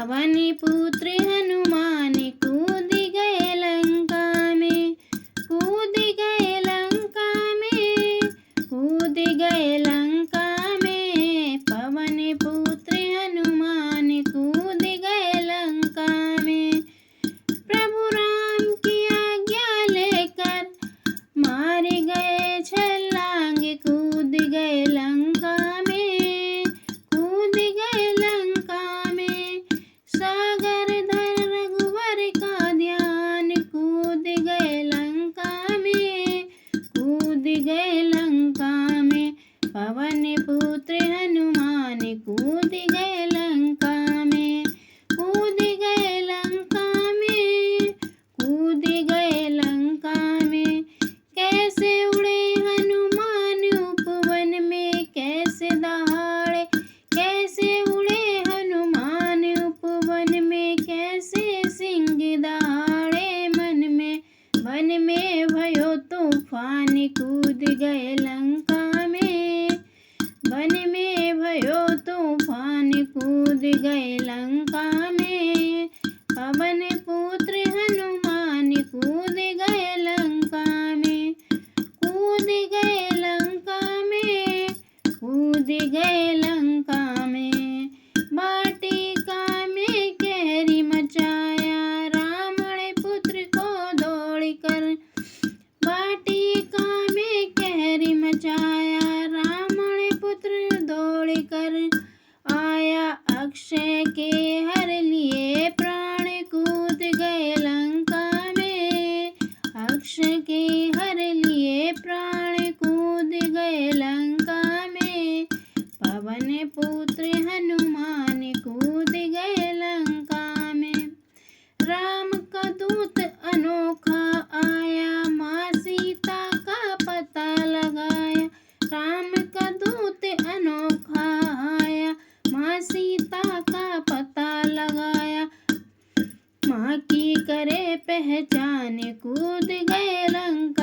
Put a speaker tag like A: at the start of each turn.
A: पवन पुत्र हनुमान कूद गए लंका में, कूद गए लंका में, कूद गए लंका में। पवन पुत्र हनुमान कूद गए लंका में। प्रभु राम की आज्ञा लेकर मार गए छलांग, कूद गए लंका में, कूद गए लंका में। सागर धर रघुवर का ध्यान, कूद गए लंका में, कूद गए लंका में। पवन पुत्र हनुमान कूद गए लंका में, कूद गए लंका में, कूद गए लंका में। कैसे उड़े हनुमान उपवन में, कैसे दहाड़े, कैसे उड़े हनुमान उपवन में, कैसे सिंह दहाड़े मन में। वन में भयो तूफान, कूद गए लंका में, वन में भयो तूफान, कूद गए लंका में। पवन पुत्र हनुमान कूद गए लंका में, कूद गए लंका में, कूद गए लंका में। वाटिका में कहरी मचाया, रावण पुत्र को दौड़कर, वाटिका में कहरी मचाया, रावण पुत्र दौड़कर आया। अक्षय के हर लिए प्राण कूद गए लंका में, अक्षय के हर लिए प्राण कूद गए लंका में। पवन पुत्र हनुमान कूद गए लंका में। राम का दूत अनोखा आया, माँ सीता का पता लगाया, राम का दूत अनोखा आया, माँ सीता का पता लगाया। माँ की करे पहचान, कूद गए लंका